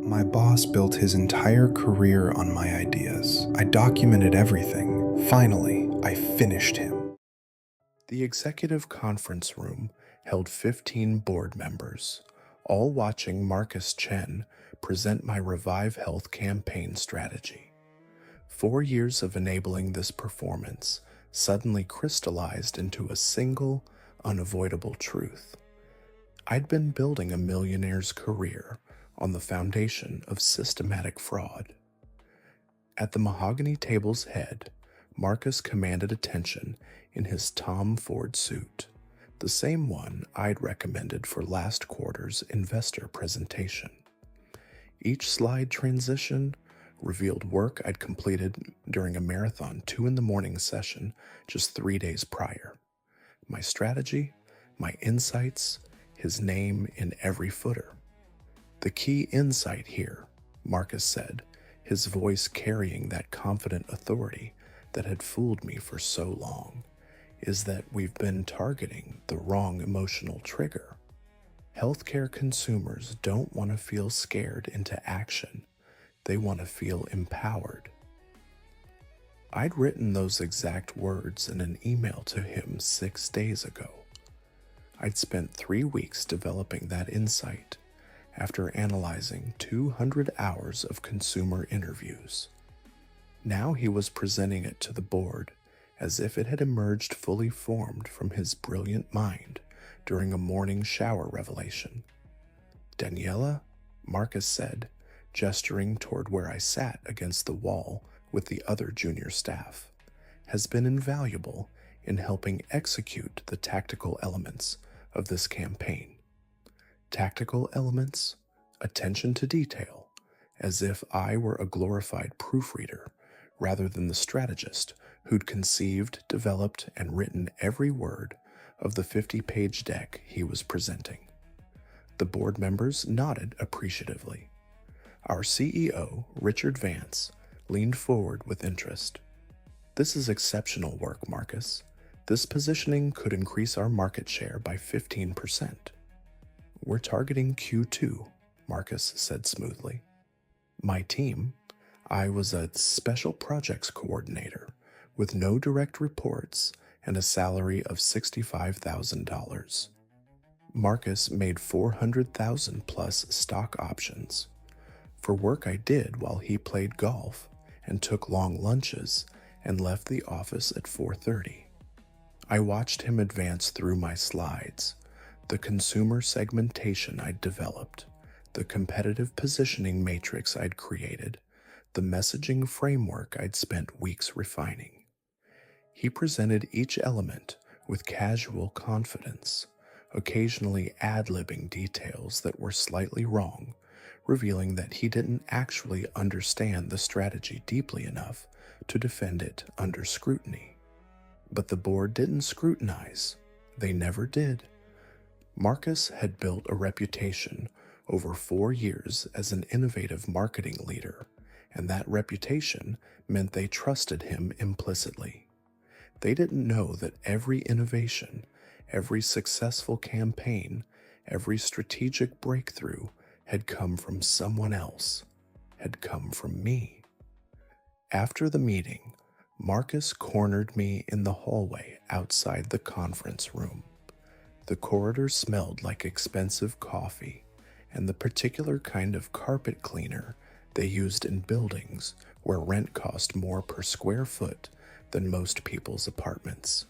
My boss built his entire career on my ideas. I documented everything. Finally, I finished him. The executive conference room held 15 board members, all watching Marcus Chen present my Revive Health campaign strategy. 4 years of enabling this performance suddenly crystallized into a single, unavoidable truth. I'd been building a millionaire's career on the foundation of systematic fraud. At the mahogany table's head, Marcus commanded attention in his Tom Ford suit, the same one I'd recommended for last quarter's investor presentation. Each slide transition revealed work I'd completed during a marathon 2 a.m. session just 3 days prior. My strategy, my insights, his name in every footer. The key insight here, Marcus said, his voice carrying that confident authority that had fooled me for so long, is that we've been targeting the wrong emotional trigger. Healthcare consumers don't want to feel scared into action. They want to feel empowered. I'd written those exact words in an email to him 6 days ago. I'd spent 3 weeks developing that insight after analyzing 200 hours of consumer interviews. Now he was presenting it to the board as if it had emerged fully formed from his brilliant mind during a morning shower revelation. "Daniela," Marcus said, gesturing toward where I sat against the wall with the other junior staff, "has been invaluable in helping execute the tactical elements of this campaign." Tactical elements, attention to detail, as if I were a glorified proofreader rather than the strategist who'd conceived, developed, and written every word of the 50-page deck he was presenting. The board members nodded appreciatively. Our CEO, Richard Vance, leaned forward with interest. "This is exceptional work, Marcus. This positioning could increase our market share by 15%. "We're targeting Q2, Marcus said smoothly. "My team, I was a special projects coordinator with no direct reports and a salary of $65,000. Marcus made $400,000 plus stock options for work I did while he played golf and took long lunches and left the office at 4:30. I watched him advance through my slides, the consumer segmentation I'd developed, the competitive positioning matrix I'd created, the messaging framework I'd spent weeks refining. He presented each element with casual confidence, occasionally ad-libbing details that were slightly wrong, revealing that he didn't actually understand the strategy deeply enough to defend it under scrutiny. But the board didn't scrutinize. They never did. Marcus had built a reputation over 4 years as an innovative marketing leader, and that reputation meant they trusted him implicitly. They didn't know that every innovation, every successful campaign, every strategic breakthrough had come from someone else, had come from me. After the meeting, Marcus cornered me in the hallway outside the conference room. The corridor smelled like expensive coffee and the particular kind of carpet cleaner they used in buildings where rent cost more per square foot than most people's apartments.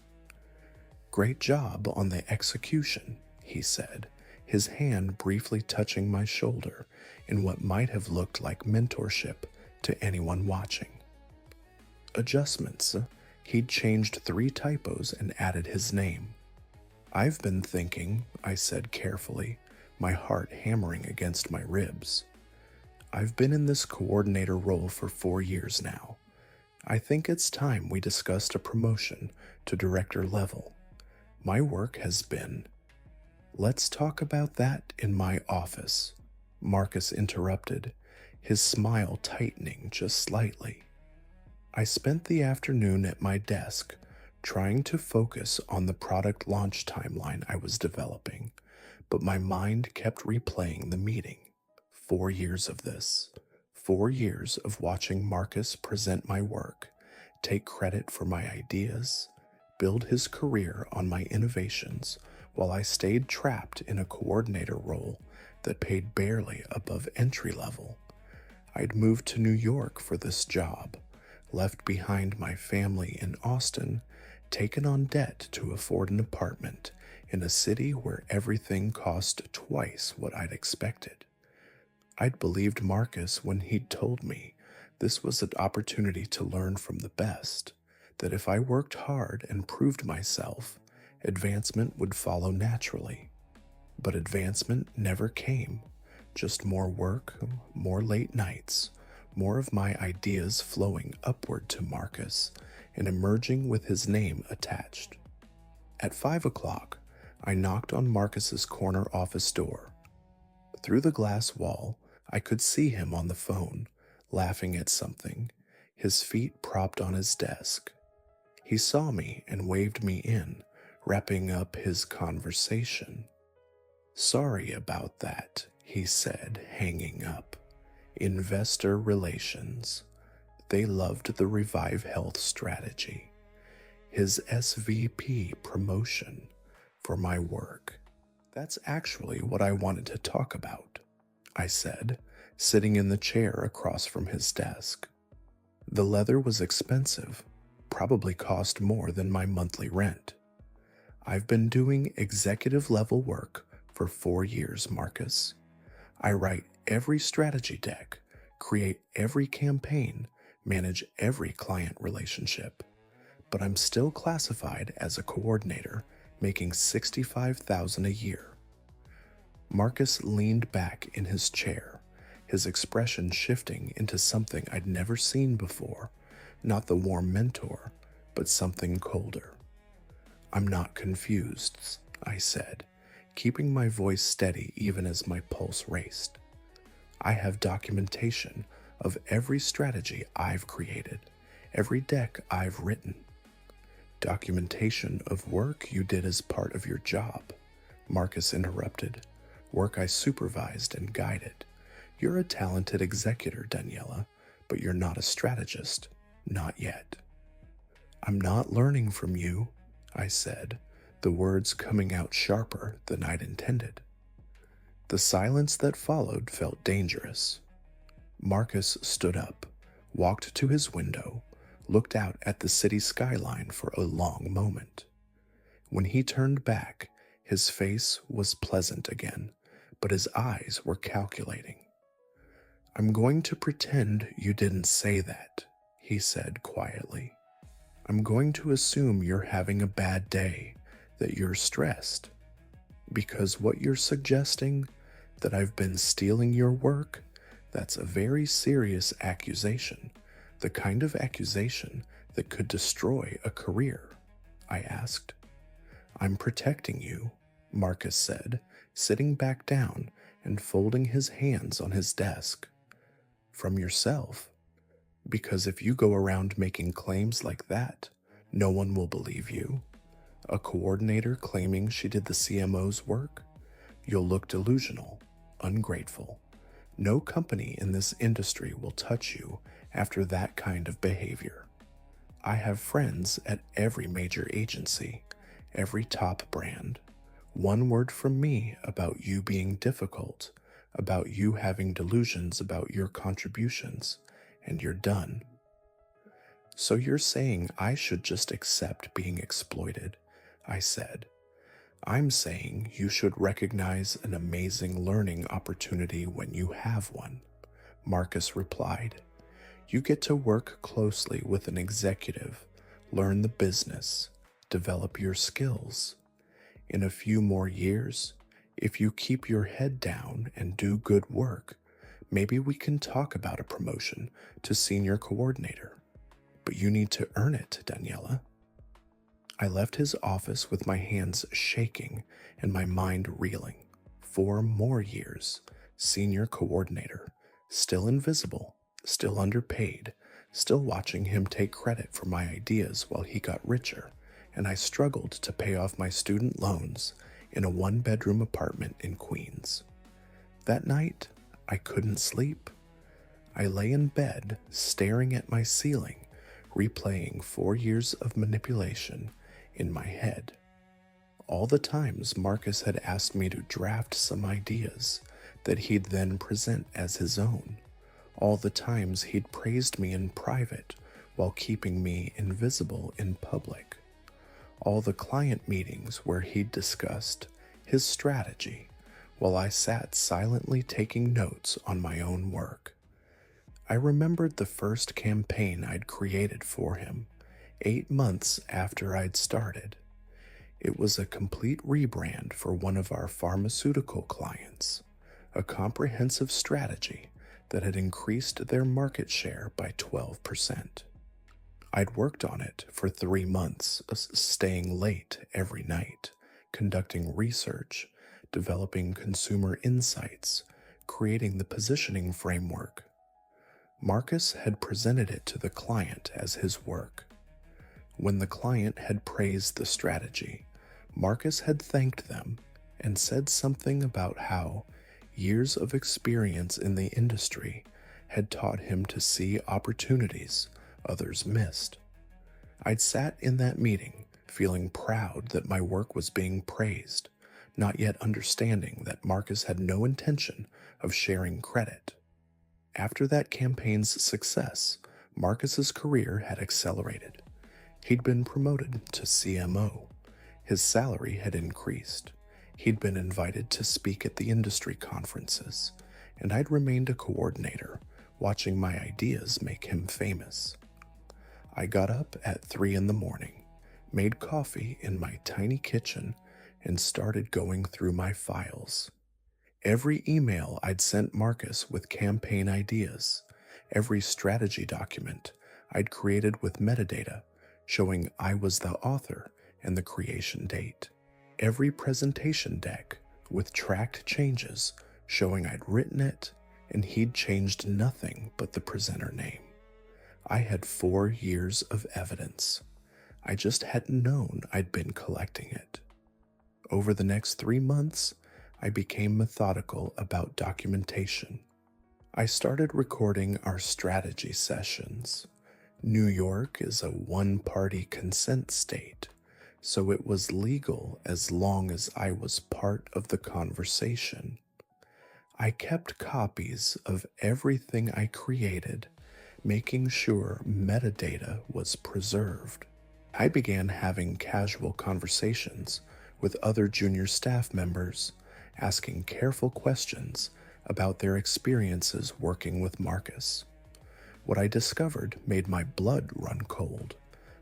"Great job on the execution," he said, his hand briefly touching my shoulder in what might have looked like mentorship to anyone watching. Adjustments. He'd changed 3 typos and added his name. "I've been thinking," I said carefully, my heart hammering against my ribs. "I've been in this coordinator role for 4 years now. I think it's time we discussed a promotion to director level. My work has been—" "Let's talk about that in my office," Marcus interrupted, his smile tightening just slightly. I spent the afternoon at my desk, trying to focus on the product launch timeline I was developing, but my mind kept replaying the meeting. 4 years of this. 4 years of watching Marcus present my work, take credit for my ideas, build his career on my innovations while I stayed trapped in a coordinator role that paid barely above entry level. I'd moved to New York for this job, left behind my family in Austin, taken on debt to afford an apartment in a city where everything cost twice what I'd expected. I'd believed Marcus when he'd told me this was an opportunity to learn from the best, that if I worked hard and proved myself, advancement would follow naturally. But advancement never came, just more work, more late nights, more of my ideas flowing upward to Marcus and emerging with his name attached. At 5 o'clock, I knocked on Marcus's corner office door. Through the glass wall, I could see him on the phone, laughing at something, his feet propped on his desk. He saw me and waved me in, wrapping up his conversation. "Sorry about that," he said, hanging up. "Investor relations. They loved the Revive Health strategy. His SVP promotion for my work. That's actually what I wanted to talk about," I said, sitting in the chair across from his desk. The leather was expensive, probably cost more than my monthly rent. "I've been doing executive level work for 4 years, Marcus. I write every strategy deck, create every campaign, manage every client relationship. But I'm still classified as a coordinator, making $65,000 a year." Marcus leaned back in his chair, his expression shifting into something I'd never seen before, not the warm mentor, but something colder. "I'm not confused," I said, keeping my voice steady even as my pulse raced. "I have documentation of every strategy I've created, every deck I've written." "Documentation of work you did as part of your job," Marcus interrupted. "Work I supervised and guided. You're a talented executor, Daniela, but you're not a strategist. Not yet." "I'm not learning from you," I said, the words coming out sharper than I'd intended. The silence that followed felt dangerous. Marcus stood up, walked to his window, looked out at the city skyline for a long moment. When he turned back, his face was pleasant again, but his eyes were calculating. "I'm going to pretend you didn't say that," he said quietly. "I'm going to assume you're having a bad day, that you're stressed. Because what you're suggesting, that I've been stealing your work, that's a very serious accusation, the kind of accusation that could destroy a career," I asked. "I'm protecting you," Marcus said, sitting back down and folding his hands on his desk. "From yourself. Because if you go around making claims like that, no one will believe you. A coordinator claiming she did the CMO's work? You'll look delusional, ungrateful. No company in this industry will touch you after that kind of behavior. I have friends at every major agency, every top brand. One word from me about you being difficult, about you having delusions about your contributions, and you're done." "So you're saying I should just accept being exploited?" I said. "I'm saying you should recognize an amazing learning opportunity when you have one," Marcus replied. "You get to work closely with an executive, learn the business, develop your skills. In a few more years, if you keep your head down and do good work, maybe we can talk about a promotion to senior coordinator. But you need to earn it, Daniela." I left his office with my hands shaking and my mind reeling. 4 more years, senior coordinator, still invisible, still underpaid, still watching him take credit for my ideas while he got richer, and I struggled to pay off my student loans in a 1-bedroom apartment in Queens. That night, I couldn't sleep. I lay in bed, staring at my ceiling, replaying 4 years of manipulation in my head. All the times Marcus had asked me to draft some ideas that he'd then present as his own. All the times he'd praised me in private while keeping me invisible in public. All the client meetings where he'd discussed his strategy while I sat silently taking notes on my own work. I remembered the first campaign I'd created for him, 8 months after I'd started. It was a complete rebrand for one of our pharmaceutical clients, a comprehensive strategy that had increased their market share by 12%. I'd worked on it for 3 months, staying late every night, conducting research, developing consumer insights, creating the positioning framework. Marcus had presented it to the client as his work. When the client had praised the strategy, Marcus had thanked them and said something about how years of experience in the industry had taught him to see opportunities others missed. I'd sat in that meeting feeling proud that my work was being praised, not yet understanding that Marcus had no intention of sharing credit. After that campaign's success, Marcus's career had accelerated. He'd been promoted to CMO. His salary had increased. He'd been invited to speak at the industry conferences, and I'd remained a coordinator, watching my ideas make him famous. I got up at 3 in the morning, made coffee in my tiny kitchen, and started going through my files. Every email I'd sent Marcus with campaign ideas, every strategy document I'd created with metadata showing I was the author and the creation date, every presentation deck with tracked changes showing I'd written it and he'd changed nothing but the presenter name. I had 4 years of evidence. I just hadn't known I'd been collecting it. Over the next 3 months, I became methodical about documentation. I started recording our strategy sessions. New York is a one-party consent state, so it was legal as long as I was part of the conversation. I kept copies of everything I created, making sure metadata was preserved. I began having casual conversations with other junior staff members, asking careful questions about their experiences working with Marcus. What I discovered made my blood run cold.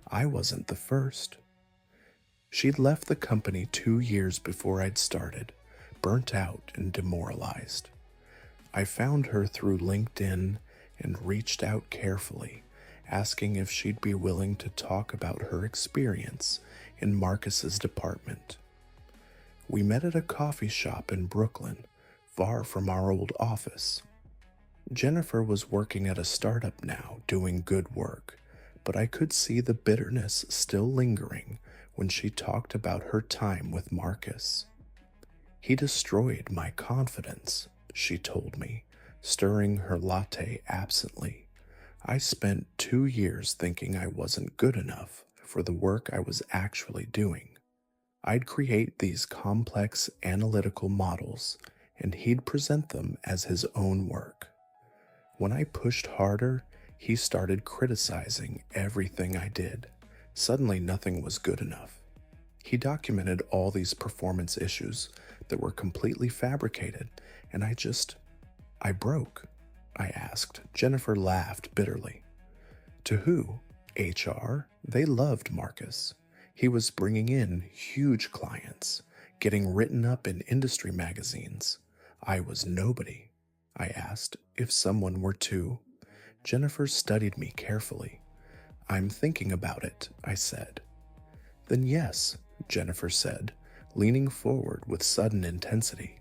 I wasn't the first. She'd left the company 2 years before I'd started, burnt out and demoralized. I found her through LinkedIn and reached out carefully, asking if she'd be willing to talk about her experience in Marcus's department. We met at a coffee shop in Brooklyn, far from our old office. Jennifer was working at a startup now, doing good work, but I could see the bitterness still lingering when she talked about her time with Marcus. He destroyed my confidence, she told me, stirring her latte absently. I spent 2 years thinking I wasn't good enough for the work I was actually doing. I'd create these complex analytical models, and he'd present them as his own work. When I pushed harder, he started criticizing everything I did. Suddenly, nothing was good enough. He documented all these performance issues that were completely fabricated, and I broke. I asked. Jennifer laughed bitterly. To who? HR? They loved Marcus. He was bringing in huge clients, getting written up in industry magazines. I was nobody. I asked if someone were to. Jennifer studied me carefully. I'm thinking about it, I said. Then yes, Jennifer said, leaning forward with sudden intensity.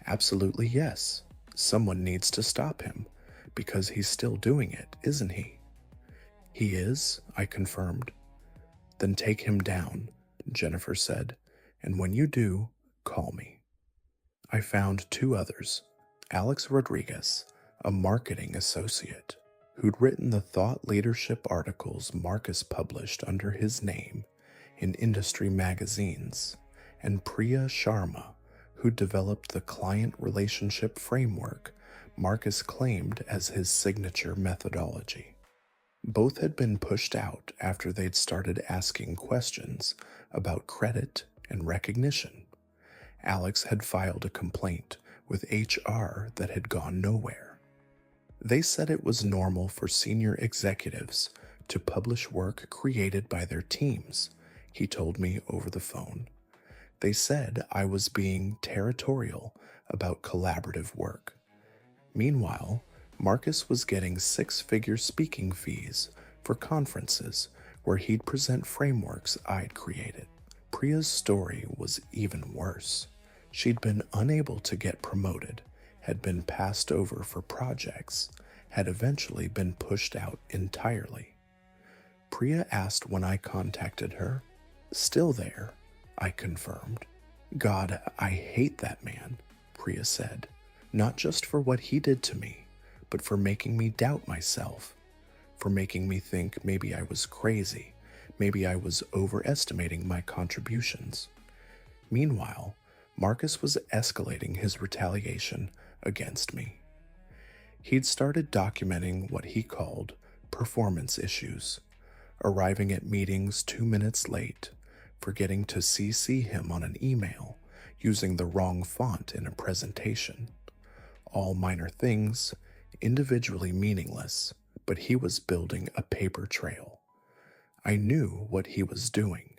Absolutely yes. Someone needs to stop him, because he's still doing it, isn't he? He is, I confirmed. Then take him down, Jennifer said, and when you do, call me. I found 2 others. Alex Rodriguez, a marketing associate who'd written the thought leadership articles Marcus published under his name in industry magazines, and Priya Sharma, who developed the client relationship framework Marcus claimed as his signature methodology. Both had been pushed out after they'd started asking questions about credit and recognition. Alex had filed a complaint with HR that had gone nowhere. They said it was normal for senior executives to publish work created by their teams, he told me over the phone. They said I was being territorial about collaborative work. Meanwhile, Marcus was getting six-figure speaking fees for conferences where he'd present frameworks I'd created. Priya's story was even worse. She'd been unable to get promoted, had been passed over for projects, had eventually been pushed out entirely. Priya asked when I contacted her. Still there, I confirmed. God, I hate that man, Priya said, not just for what he did to me, but for making me doubt myself, for making me think maybe I was crazy, maybe I was overestimating my contributions. Meanwhile, Marcus was escalating his retaliation against me. He'd started documenting what he called performance issues, arriving at meetings 2 minutes late, forgetting to CC him on an email, using the wrong font in a presentation. All minor things, individually meaningless, but he was building a paper trail. I knew what he was doing.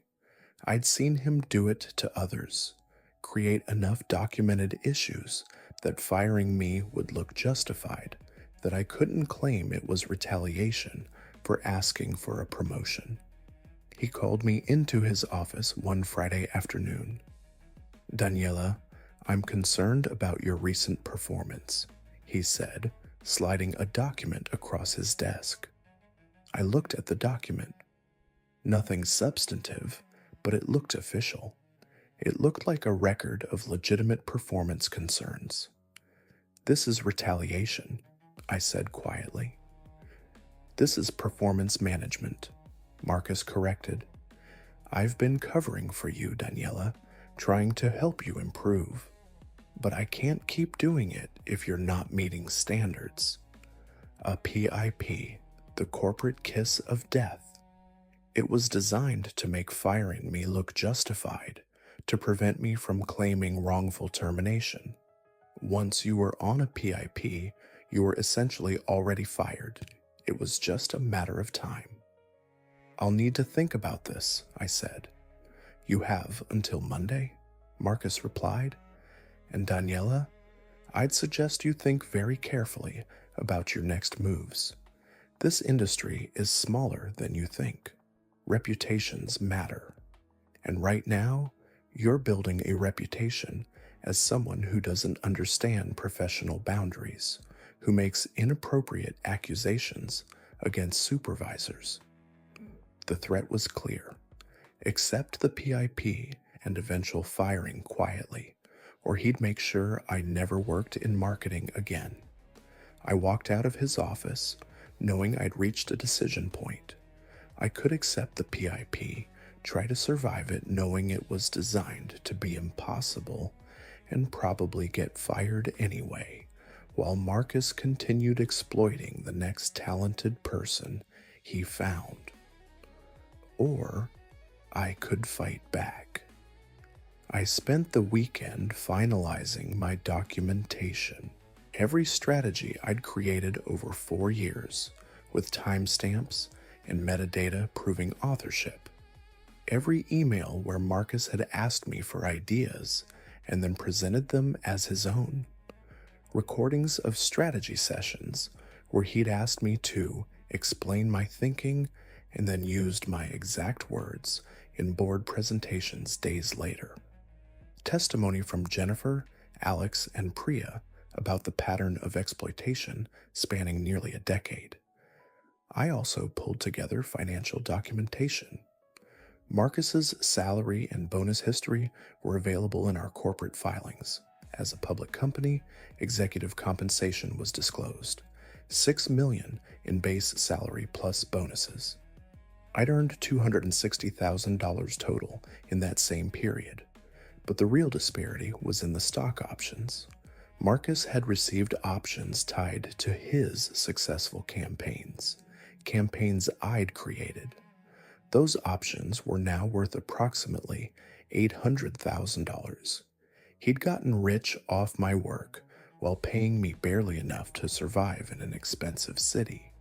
I'd seen him do it to others, create enough documented issues that firing me would look justified, that I couldn't claim it was retaliation for asking for a promotion. He called me into his office one Friday afternoon. Daniela, I'm concerned about your recent performance, he said, sliding a document across his desk. I looked at the document. Nothing substantive, but it looked official. It looked like a record of legitimate performance concerns. This is retaliation, I said quietly. This is performance management, Marcus corrected. I've been covering for you, Daniela, trying to help you improve. But I can't keep doing it if you're not meeting standards. A PIP, the corporate kiss of death. It was designed to make firing me look justified, to prevent me from claiming wrongful termination. Once you were on a PIP, you were essentially already fired. It was just a matter of time. I'll need to think about this, I said. You have until Monday, Marcus replied. And Daniela, I'd suggest you think very carefully about your next moves. This industry is smaller than you think. Reputations matter. And right now, you're building a reputation as someone who doesn't understand professional boundaries, who makes inappropriate accusations against supervisors. The threat was clear. Accept the PIP and eventual firing quietly, or he'd make sure I never worked in marketing again. I walked out of his office, knowing I'd reached a decision point. I could accept the PIP, try to survive it knowing it was designed to be impossible, and probably get fired anyway, while Marcus continued exploiting the next talented person he found. Or I could fight back. I spent the weekend finalizing my documentation, every strategy I'd created over 4 years, with timestamps and metadata proving authorship. Every email where Marcus had asked me for ideas and then presented them as his own. Recordings of strategy sessions where he'd asked me to explain my thinking and then used my exact words in board presentations days later. Testimony from Jennifer, Alex, and Priya about the pattern of exploitation spanning nearly a decade. I also pulled together financial documentation. Marcus's salary and bonus history were available in our corporate filings. As a public company, executive compensation was disclosed. $6 million in base salary plus bonuses. I'd earned $260,000 total in that same period, but the real disparity was in the stock options. Marcus had received options tied to his successful campaigns I'd created. Those options were now worth approximately $800,000. He'd gotten rich off my work while paying me barely enough to survive in an expensive city.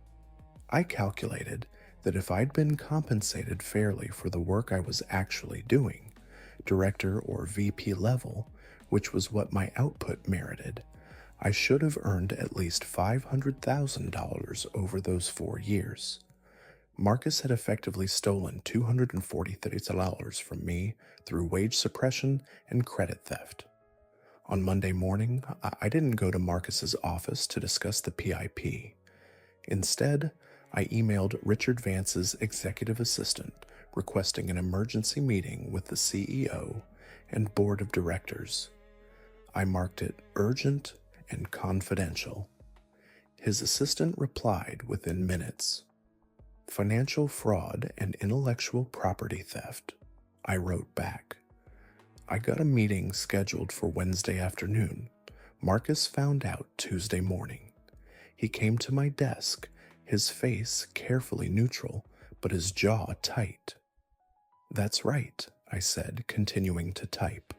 I calculated that if I'd been compensated fairly for the work I was actually doing, director or VP level, which was what my output merited, I should have earned at least $500,000 over those 4 years. Marcus had effectively stolen $240,000 from me through wage suppression and credit theft. On Monday morning, I didn't go to Marcus's office to discuss the PIP. Instead, I emailed Richard Vance's executive assistant requesting an emergency meeting with the CEO and board of directors. I marked it urgent and confidential. His assistant replied within minutes. Financial fraud and intellectual property theft. I wrote back. I got a meeting scheduled for Wednesday afternoon. Marcus found out Tuesday morning. He came to my desk, his face carefully neutral, but his jaw tight. "That's right," I said, continuing to type.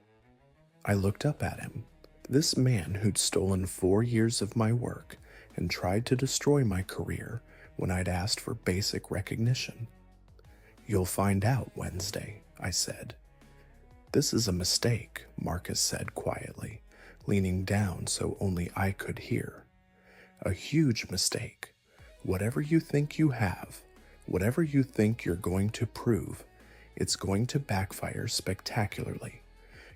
I looked up at him. This man who'd stolen 4 years of my work and tried to destroy my career when I'd asked for basic recognition. "You'll find out Wednesday," I said. "This is a mistake," Marcus said quietly, leaning down so only I could hear. "A huge mistake. Whatever you think you have, whatever you think you're going to prove, it's going to backfire spectacularly.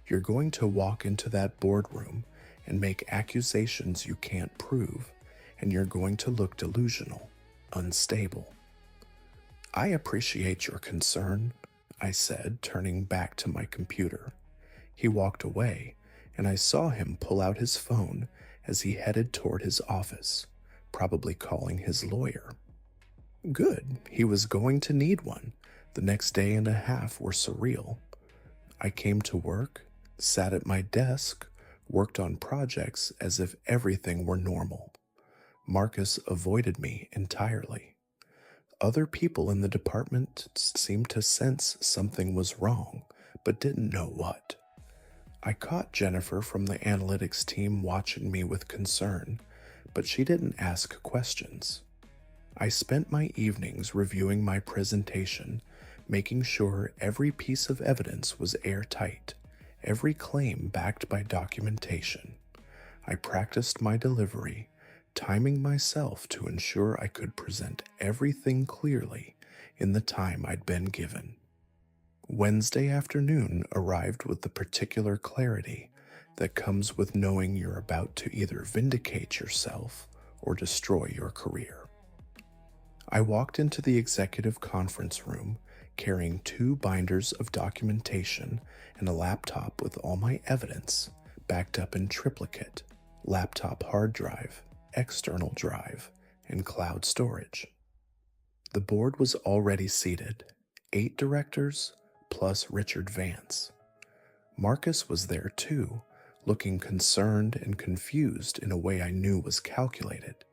You're going to walk into that boardroom and make accusations you can't prove, and you're going to look delusional, unstable." "I appreciate your concern," I said, turning back to my computer. He walked away, and I saw him pull out his phone as he headed toward his office, probably calling his lawyer. Good, he was going to need one. The next day and a half were surreal. I came to work, sat at my desk, worked on projects as if everything were normal. Marcus avoided me entirely. Other people in the department seemed to sense something was wrong, but didn't know what. I caught Jennifer from the analytics team watching me with concern, but she didn't ask questions. I spent my evenings reviewing my presentation, making sure every piece of evidence was airtight, every claim backed by documentation. I practiced my delivery, timing myself to ensure I could present everything clearly in the time I'd been given. Wednesday afternoon arrived with the particular clarity that comes with knowing you're about to either vindicate yourself or destroy your career. I walked into the executive conference room carrying 2 binders of documentation and a laptop with all my evidence backed up in triplicate, laptop hard drive, external drive, and cloud storage. The board was already seated, 8 directors plus Richard Vance. Marcus was there too, looking concerned and confused in a way I knew was calculated.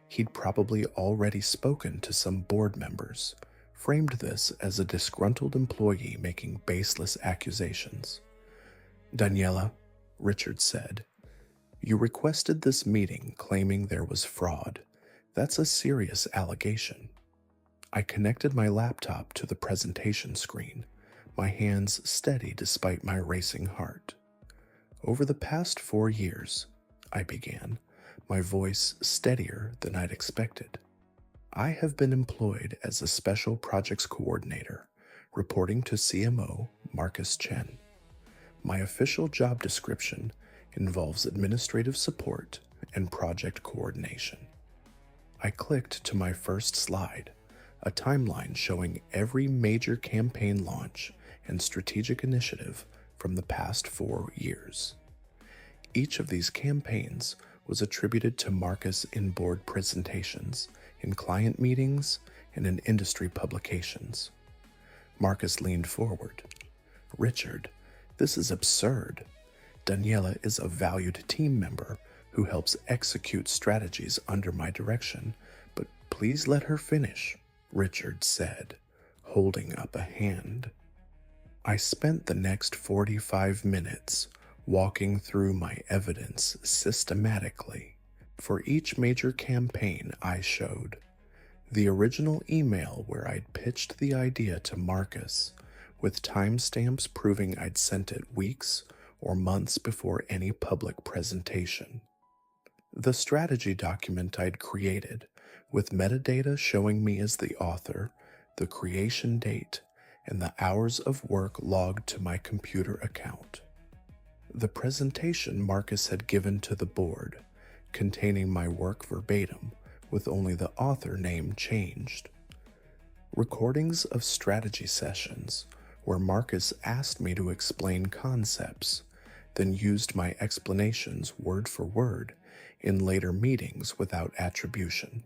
He'd probably already spoken to some board members, framed this as a disgruntled employee making baseless accusations. "Daniela," Richard said, "you requested this meeting claiming there was fraud. That's a serious allegation." I connected my laptop to the presentation screen, my hands steady despite my racing heart. "Over the past 4 years," I began, my voice steadier than I'd expected, "I have been employed as a special projects coordinator, reporting to CMO Marcus Chen. My official job description involves administrative support and project coordination." I clicked to my first slide, a timeline showing every major campaign launch and strategic initiative from the past 4 years. Each of these campaigns was attributed to Marcus in board presentations, in client meetings, and in industry publications. Marcus leaned forward. "Richard, this is absurd. Daniela is a valued team member who helps execute strategies under my direction, but please let her finish," Richard said, holding up a hand. I spent the next 45 minutes walking through my evidence systematically. For each major campaign I showed the original email where I'd pitched the idea to Marcus, with timestamps proving I'd sent it weeks or months before any public presentation. The strategy document I'd created, with metadata showing me as the author, the creation date, and the hours of work logged to my computer account. The presentation Marcus had given to the board, containing my work verbatim, with only the author name changed. Recordings of strategy sessions where Marcus asked me to explain concepts, then used my explanations word for word in later meetings without attribution.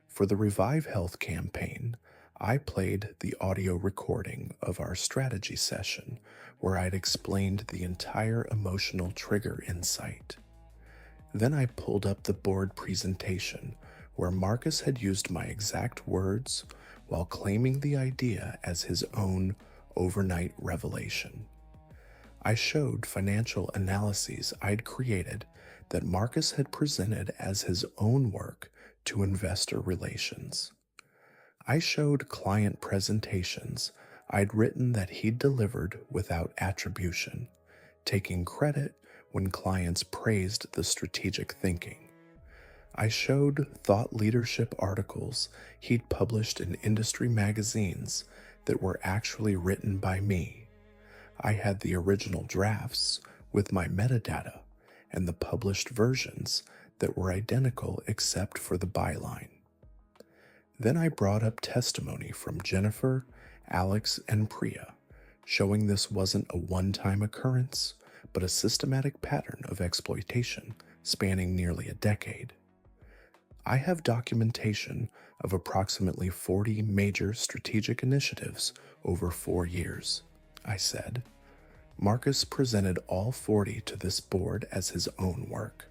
For the Revive Health campaign, I played the audio recording of our strategy session where I'd explained the entire emotional trigger insight. Then I pulled up the board presentation where Marcus had used my exact words while claiming the idea as his own overnight revelation. I showed financial analyses I'd created that Marcus had presented as his own work to investor relations. I showed client presentations I'd written that he'd delivered without attribution, taking credit when clients praised the strategic thinking. I showed thought leadership articles he'd published in industry magazines that were actually written by me. I had the original drafts with my metadata and the published versions that were identical except for the byline. Then I brought up testimony from Jennifer, Alex, and Priya, showing this wasn't a one-time occurrence, but a systematic pattern of exploitation spanning nearly a decade. I have documentation of approximately 40 major strategic initiatives over 4 years, I said. Marcus presented all 40 to this board as his own work.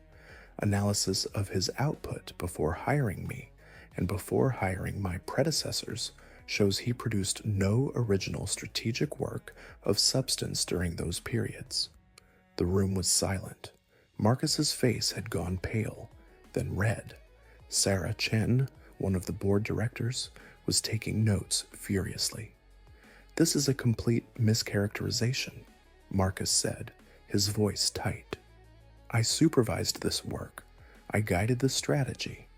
Analysis of his output before hiring me and before hiring my predecessors shows he produced no original strategic work of substance during those periods. The room was silent. Marcus's face had gone pale, then red. Sarah Chen, one of the board directors, was taking notes furiously. "This is a complete mischaracterization," Marcus said, his voice tight. "I supervised this work. I guided the strategy.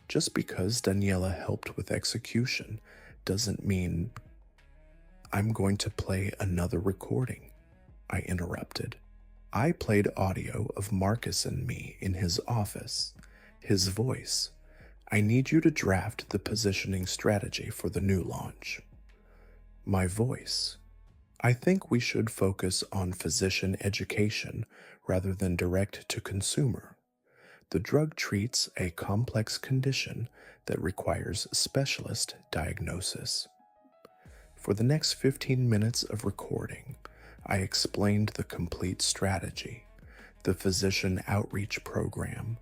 Just because Daniela helped with execution doesn't mean—" "I'm going to play another recording," I interrupted. I played audio of Marcus and me in his office. His voice: "I need you to draft the positioning strategy for the new launch." My voice: "I think we should focus on physician education rather than direct to consumer. The drug treats a complex condition that requires specialist diagnosis." For the next 15 minutes of recording, I explained the complete strategy, the physician outreach program,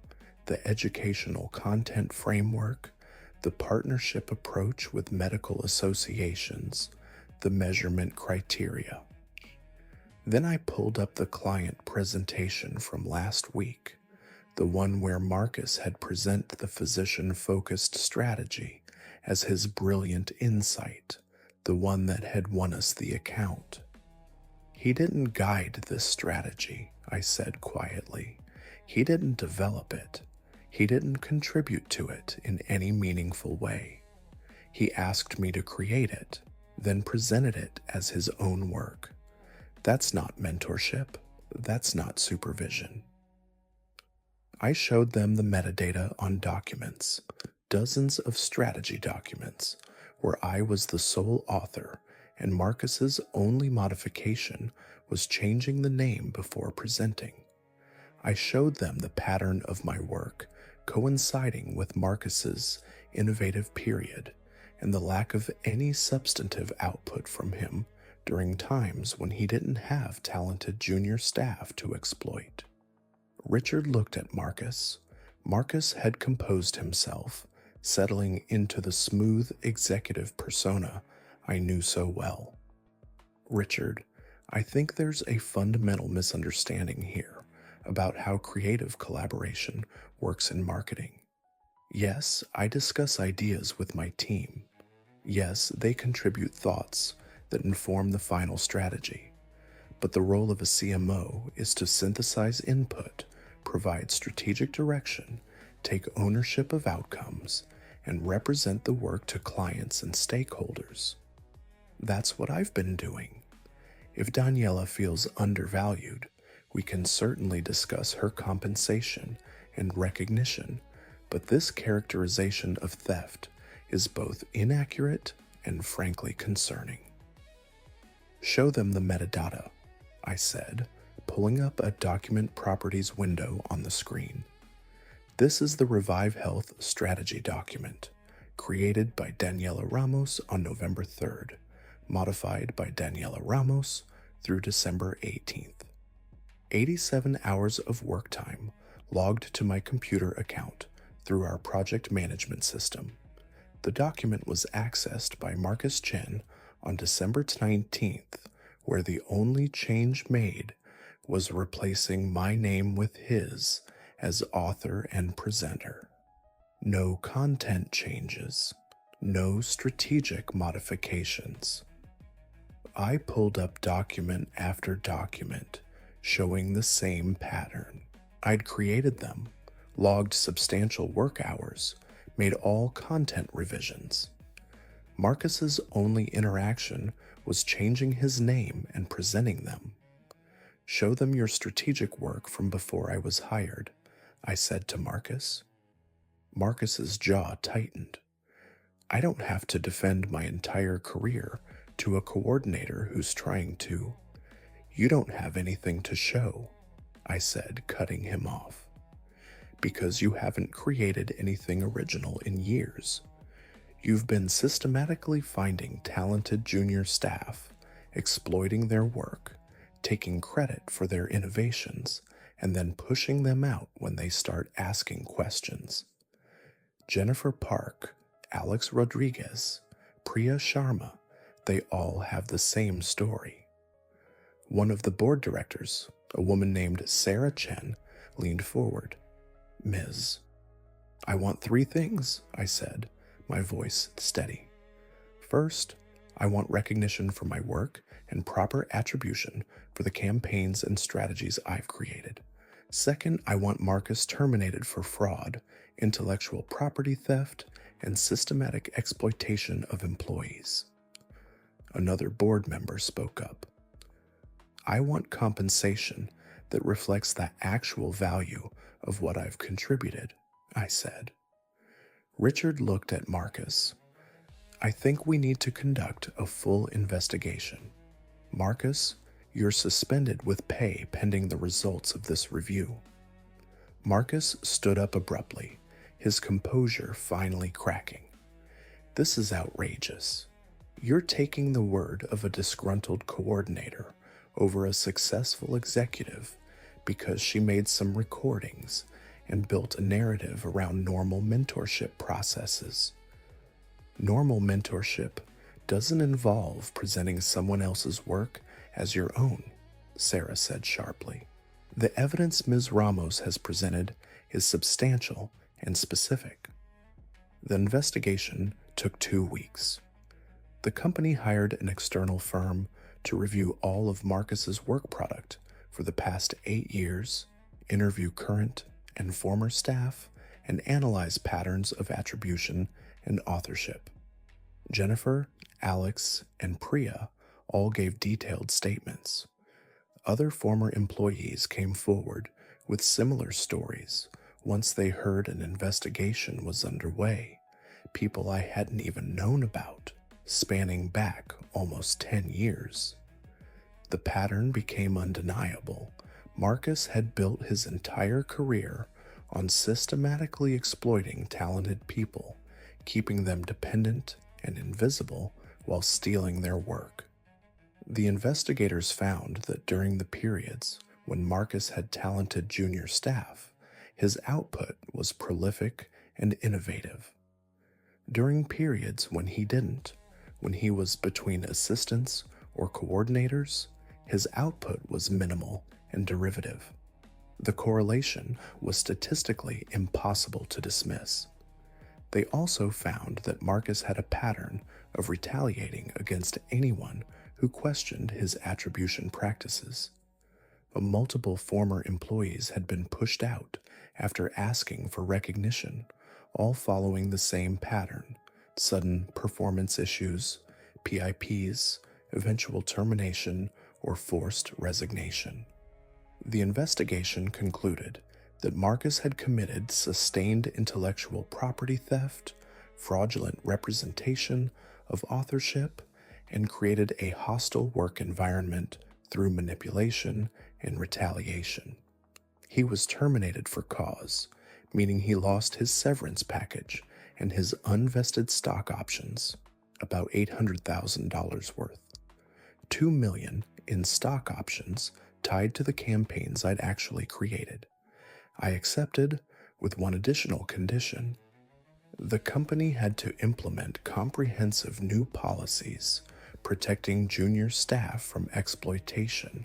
the educational content framework, the partnership approach with medical associations, the measurement criteria. Then I pulled up the client presentation from last week, the one where Marcus had presented the physician-focused strategy as his brilliant insight, the one that had won us the account. "He didn't guide this strategy," I said quietly. "He didn't develop it. He didn't contribute to it in any meaningful way. He asked me to create it, then presented it as his own work. That's not mentorship. That's not supervision." I showed them the metadata on documents, dozens of strategy documents, where I was the sole author and Marcus's only modification was changing the name before presenting. I showed them the pattern of my work coinciding with Marcus's innovative period and the lack of any substantive output from him during times when he didn't have talented junior staff to exploit. Richard looked at Marcus. Marcus had composed himself, settling into the smooth executive persona I knew so well. Richard, I think there's a fundamental misunderstanding here about how creative collaboration works in marketing. Yes, I discuss ideas with my team. Yes, they contribute thoughts that inform the final strategy. But the role of a CMO is to synthesize input, provide strategic direction, take ownership of outcomes, and represent the work to clients and stakeholders. That's what I've been doing. If Daniela feels undervalued, we can certainly discuss her compensation and recognition, but this characterization of theft is both inaccurate and frankly concerning. Show them the metadata, I said, pulling up a document properties window on the screen. This is the Revive Health strategy document, created by Daniela Ramos on November 3rd, modified by Daniela Ramos through December 18th. 87 hours of work time logged to my computer account through our project management system. The document was accessed by Marcus Chen on December 19th, where the only change made was replacing my name with his as author and presenter. No content changes, no strategic modifications. I pulled up document after document showing the same pattern. I'd created them, logged substantial work hours, made all content revisions. Marcus's only interaction was changing his name and presenting them. Show them your strategic work from before I was hired, I said to Marcus. Marcus's jaw tightened. I don't have to defend my entire career to a coordinator who's trying to. You don't have anything to show, I said, cutting him off. Because you haven't created anything original in years. You've been systematically finding talented junior staff, exploiting their work, taking credit for their innovations, and then pushing them out when they start asking questions. Jennifer Park, Alex Rodriguez, Priya Sharma, they all have the same story. One of the board directors, a woman named Sarah Chen, leaned forward. Ms. I want 3 things, I said, my voice steady. First, I want recognition for my work and proper attribution for the campaigns and strategies I've created. Second, I want Marcus terminated for fraud, intellectual property theft, and systematic exploitation of employees. Another board member spoke up. I want compensation that reflects the actual value of what I've contributed, I said. Richard looked at Marcus. I think we need to conduct a full investigation. Marcus, you're suspended with pay pending the results of this review. Marcus stood up abruptly, his composure finally cracking. This is outrageous. You're taking the word of a disgruntled coordinator over a successful executive because she made some recordings and built a narrative around normal mentorship processes. Normal mentorship doesn't involve presenting someone else's work as your own, Sarah said sharply. The evidence Ms. Ramos has presented is substantial and specific. The investigation took 2 weeks. The company hired an external firm to review all of Marcus's work product for the past 8 years, interview current and former staff, and analyze patterns of attribution and authorship. Jennifer, Alex, and Priya all gave detailed statements. Other former employees came forward with similar stories once they heard an investigation was underway, people I hadn't even known about, spanning back almost 10 years. The pattern became undeniable. Marcus had built his entire career on systematically exploiting talented people, keeping them dependent and invisible while stealing their work. The investigators found that during the periods when Marcus had talented junior staff, his output was prolific and innovative. During periods when he didn't, when he was between assistants or coordinators, his output was minimal and derivative. The correlation was statistically impossible to dismiss. They also found that Marcus had a pattern of retaliating against anyone who questioned his attribution practices. Multiple former employees had been pushed out after asking for recognition, all following the same pattern: sudden performance issues, PIPs, eventual termination, or forced resignation. The investigation concluded that Marcus had committed sustained intellectual property theft, fraudulent representation of authorship, and created a hostile work environment through manipulation and retaliation. He was terminated for cause, meaning he lost his severance package and his unvested stock options, about $800,000 worth. $2 million in stock options tied to the campaigns I'd actually created. I accepted with one additional condition. The company had to implement comprehensive new policies protecting junior staff from exploitation,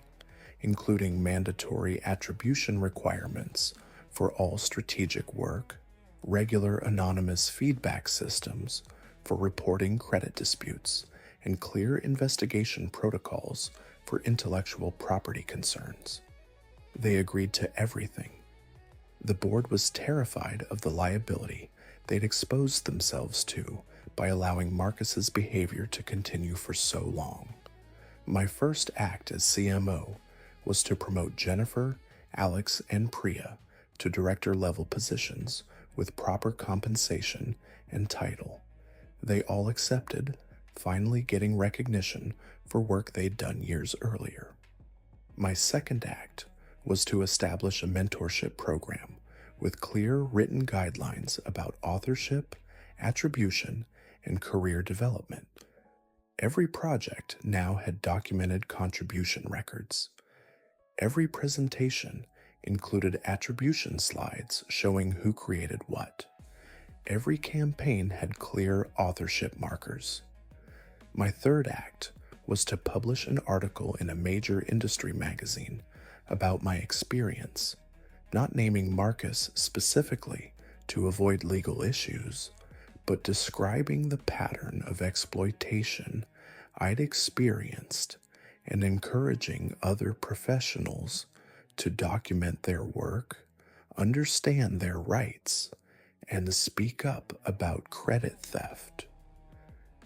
including mandatory attribution requirements for all strategic work, regular anonymous feedback systems for reporting credit disputes, and clear investigation protocols for intellectual property concerns. They agreed to everything. The board was terrified of the liability they'd exposed themselves to by allowing Marcus's behavior to continue for so long. My first act as CMO was to promote Jennifer, Alex, and Priya to director-level positions with proper compensation and title. They all accepted, finally getting recognition for work they'd done years earlier. My second act was to establish a mentorship program with clear written guidelines about authorship, attribution, and career development. Every project now had documented contribution records. Every presentation included attribution slides showing who created what. Every campaign had clear authorship markers. My third act was to publish an article in a major industry magazine about my experience, not naming Marcus specifically to avoid legal issues, but describing the pattern of exploitation I'd experienced and encouraging other professionals to document their work, understand their rights, and speak up about credit theft.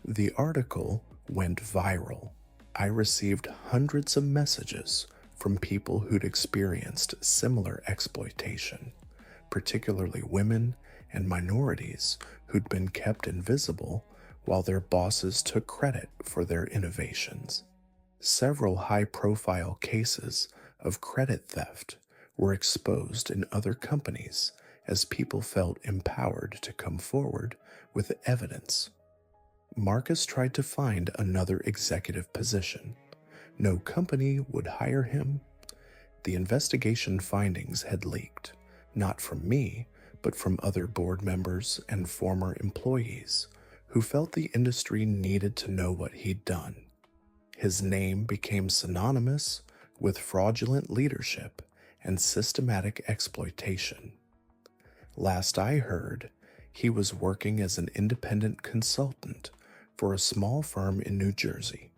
The article went viral. I received hundreds of messages from people who'd experienced similar exploitation, particularly women and minorities who'd been kept invisible while their bosses took credit for their innovations. Several high-profile cases of credit theft were exposed in other companies as people felt empowered to come forward with evidence. Marcus tried to find another executive position. No company would hire him. The investigation findings had leaked, not from me, but from other board members and former employees who felt the industry needed to know what he'd done. His name became synonymous with fraudulent leadership and systematic exploitation. Last I heard, he was working as an independent consultant for a small firm in New Jersey,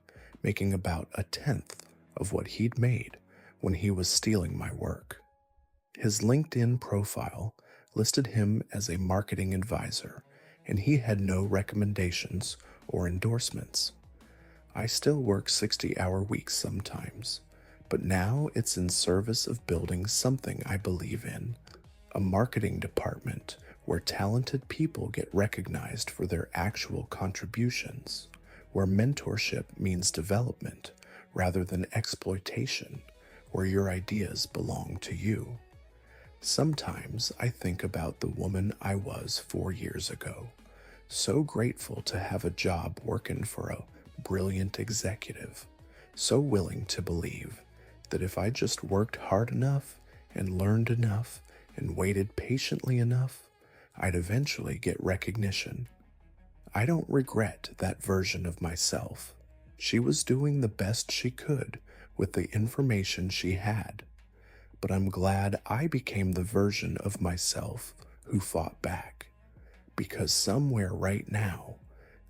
making about a tenth of what he'd made when he was stealing my work. His LinkedIn profile listed him as a marketing advisor, and he had no recommendations or endorsements. I still work 60-hour weeks sometimes, but now it's in service of building something I believe in, a marketing department where talented people get recognized for their actual contributions, where mentorship means development rather than exploitation, where your ideas belong to you. Sometimes I think about the woman I was 4 years ago, so grateful to have a job working for a brilliant executive, so willing to believe that if I just worked hard enough and learned enough and waited patiently enough, I'd eventually get recognition. I don't regret that version of myself. She was doing the best she could with the information she had, but I'm glad I became the version of myself who fought back, because somewhere right now,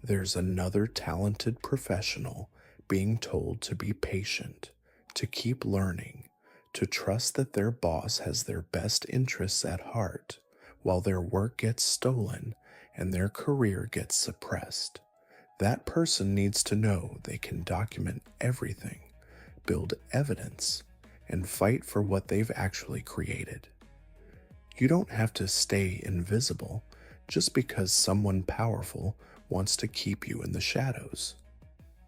there's another talented professional being told to be patient, to keep learning, to trust that their boss has their best interests at heart while their work gets stolen and their career gets suppressed. That person needs to know they can document everything, build evidence, and fight for what they've actually created. You don't have to stay invisible just because someone powerful wants to keep you in the shadows.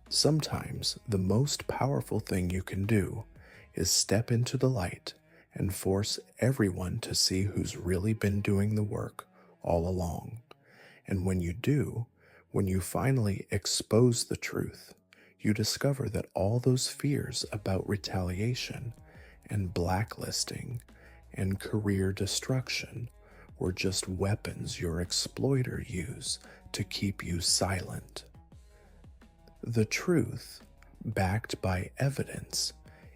Sometimes the most powerful thing you can do is step into the light and force everyone to see who's really been doing the work all along. And when you do, when you finally expose the truth, you discover that all those fears about retaliation and blacklisting and career destruction were just weapons your exploiter used to keep you silent. The truth, backed by evidence,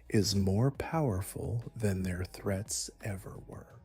is more powerful than their threats ever were.